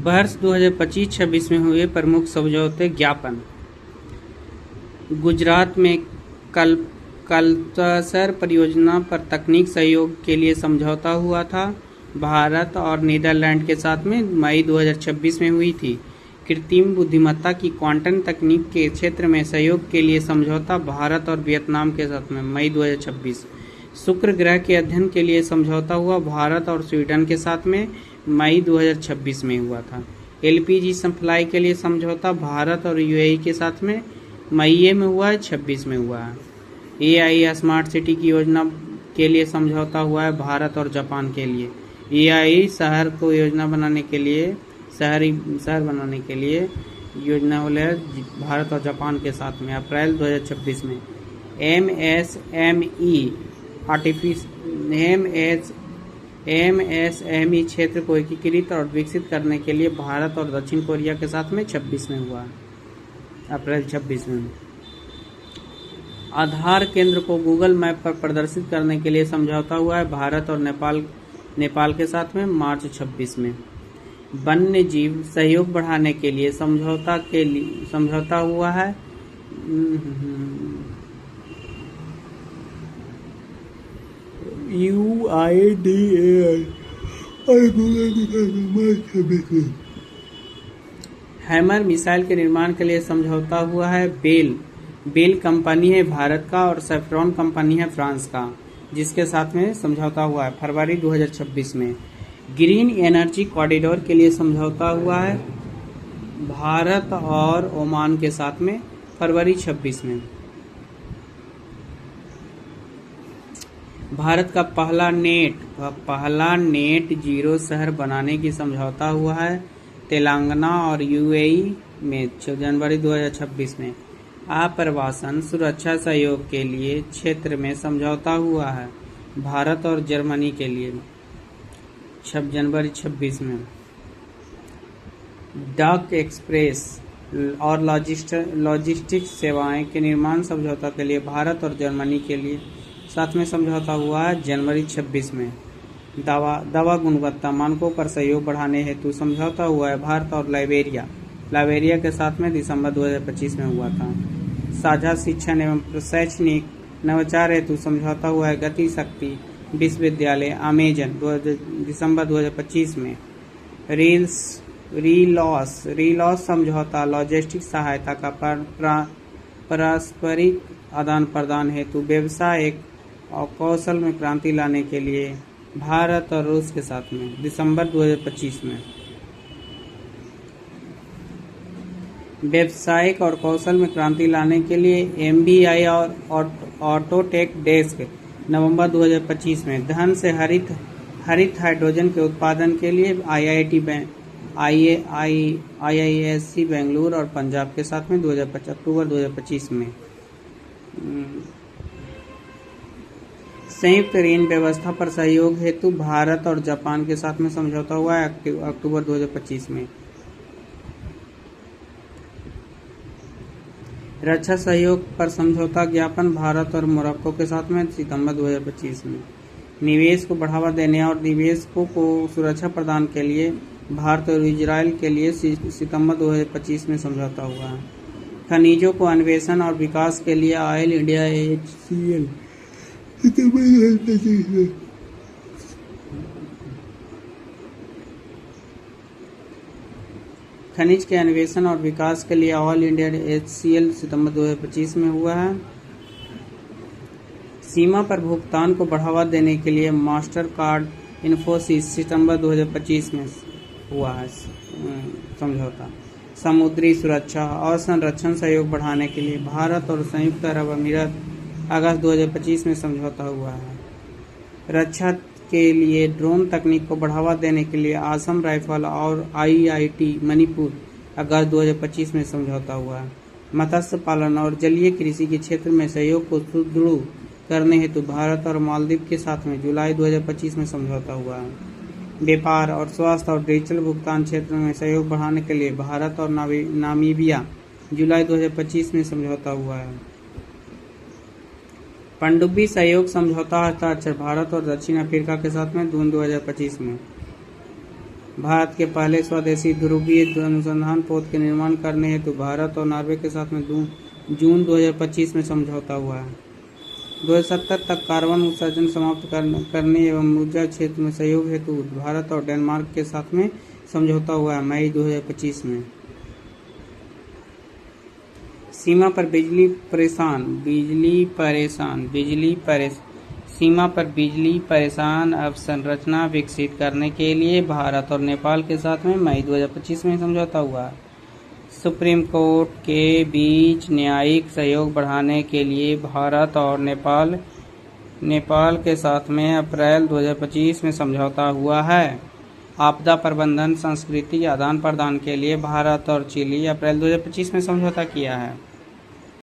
वर्ष 2025-26 में हुए प्रमुख समझौते ज्ञापन। गुजरात में कल्पसर परियोजना पर तकनीक सहयोग के लिए समझौता हुआ था। भारत और नीदरलैंड के साथ में मई 2026 में हुई थी। कृत्रिम बुद्धिमत्ता की क्वांटम तकनीक के क्षेत्र में सहयोग के लिए समझौता भारत और वियतनाम के साथ में मई 2026। शुक्र ग्रह के अध्ययन के लिए समझौता हुआ भारत और स्वीडन के साथ में मई 2026 में हुआ था। एलपीजी सप्लाई के लिए समझौता भारत और यूएई के साथ में मई में हुआ है, 26 में हुआ है। एआई स्मार्ट सिटी की योजना के लिए समझौता हुआ है भारत और जापान के लिए। एआई शहर को योजना बनाने के लिए शहर बनाने के लिए योजना हो है भारत और जापान के साथ में अप्रैल 2026 में। एमएसएमई क्षेत्र को एकीकृत और विकसित करने के लिए भारत और दक्षिण कोरिया के साथ में 26 में हुआ, अप्रैल 26 में। आधार केंद्र को गूगल मैप पर प्रदर्शित करने के लिए समझौता हुआ है भारत और नेपाल के साथ में मार्च 26 में। वन्य जीव सहयोग बढ़ाने के लिए समझौता हुआ है UIDAI और हैमर मिसाइल के निर्माण के लिए समझौता हुआ है बेल कंपनी है भारत का और सेफ्रॉन कंपनी है फ्रांस का, जिसके साथ में समझौता हुआ है फरवरी 2026 में। ग्रीन एनर्जी कॉरिडोर के लिए समझौता हुआ है भारत और ओमान के साथ में फरवरी 26 में। भारत का पहला नेट जीरो शहर बनाने की समझौता हुआ है तेलंगाना और यूएई में जनवरी 2026 में। आप्रवासन सुरक्षा सहयोग के लिए क्षेत्र में समझौता हुआ है भारत और जर्मनी के लिए जनवरी 26 में। डाक एक्सप्रेस और लॉजिस्टिक्स सेवाएं के निर्माण समझौता के लिए भारत और जर्मनी के लिए साथ में समझौता हुआ है जनवरी 26 में। दवा गुणवत्ता मानकों पर सहयोग बढ़ाने हेतु समझौता हुआ है भारत और लाइबेरिया के साथ में दिसंबर 2025 में हुआ था। साझा शिक्षण एवं शैक्षणिक नवाचार हेतु समझौता हुआ है गति शक्ति विश्वविद्यालय अमेजन दिसंबर 2025 में। रीलॉस समझौता लॉजिस्टिक सहायता का पारस्परिक आदान प्रदान हेतु व्यवसाय और कौशल में क्रांति लाने के लिए भारत और रूस के साथ में दिसंबर 2025 में। व्यावसायिक और कौशल में क्रांति लाने के लिए MBI और ऑटोटेक डेस्क नवंबर 2025 में। धन से हरित हाइड्रोजन के उत्पादन के लिए IISc बेंगलुरु और पंजाब के साथ में अक्टूबर 2025 में। संयुक्त ऋण व्यवस्था पर सहयोग हेतु भारत और जापान के साथ में समझौता हुआ है अक्टूबर 2025 में। रक्षा सहयोग पर समझौता ज्ञापन भारत और मोरक्को के साथ में सितंबर 2025 में। निवेश को बढ़ावा देने और निवेशकों को सुरक्षा प्रदान के लिए भारत और इजराइल के लिए सितंबर 2025 में समझौता हुआ है। खनिजों को अन्वेषण और विकास के लिए ऑयल इंडिया HCL सितंबर 2025 में। खनिज के अन्वेषण और विकास के लिए ऑल इंडिया HCL सितंबर 2025 में हुआ है। सीमा पर भुगतान को बढ़ावा देने के लिए मास्टर कार्ड इन्फोसिस सितंबर 2025 में हुआ है समझौता। समुद्री सुरक्षा और संरक्षण सहयोग बढ़ाने के लिए भारत और संयुक्त अरब अमीरात अगस्त 2025 में समझौता हुआ है। रक्षा के लिए ड्रोन तकनीक को बढ़ावा देने के लिए असम राइफल और IIT मणिपुर अगस्त 2025 में समझौता हुआ है। मत्स्य पालन और जलीय कृषि के क्षेत्र में सहयोग को सुदृढ़ करने हेतु भारत और मालदीव के साथ में जुलाई 2025 में समझौता हुआ है। व्यापार और स्वास्थ्य और डिजिटल भुगतान क्षेत्र में सहयोग बढ़ाने के लिए भारत और नामीबिया जुलाई 2025 में समझौता हुआ है। पनडुब्बी सहयोग समझौता हस्ताक्षर भारत और दक्षिण अफ्रीका के साथ में जून 2025 में। भारत के पहले स्वदेशी ध्रुवीय अनुसंधान पोत के निर्माण करने हेतु भारत और नॉर्वे के साथ में जून 2025 में समझौता हुआ है। 2070 तक कार्बन उत्सर्जन समाप्त करने एवं ऊर्जा क्षेत्र में सहयोग हेतु भारत और डेनमार्क के साथ में समझौता हुआ है मई 2025 में। सीमा पर सीमा पर बिजली परेशान अवसंरचना विकसित करने के लिए भारत और नेपाल के साथ में मई 2025 में समझौता हुआ। सुप्रीम कोर्ट के बीच न्यायिक सहयोग बढ़ाने के लिए भारत और नेपाल के साथ में अप्रैल 2025 में समझौता हुआ है। आपदा प्रबंधन संस्कृति आदान प्रदान के लिए भारत और चिली अप्रैल 2025 में समझौता किया है।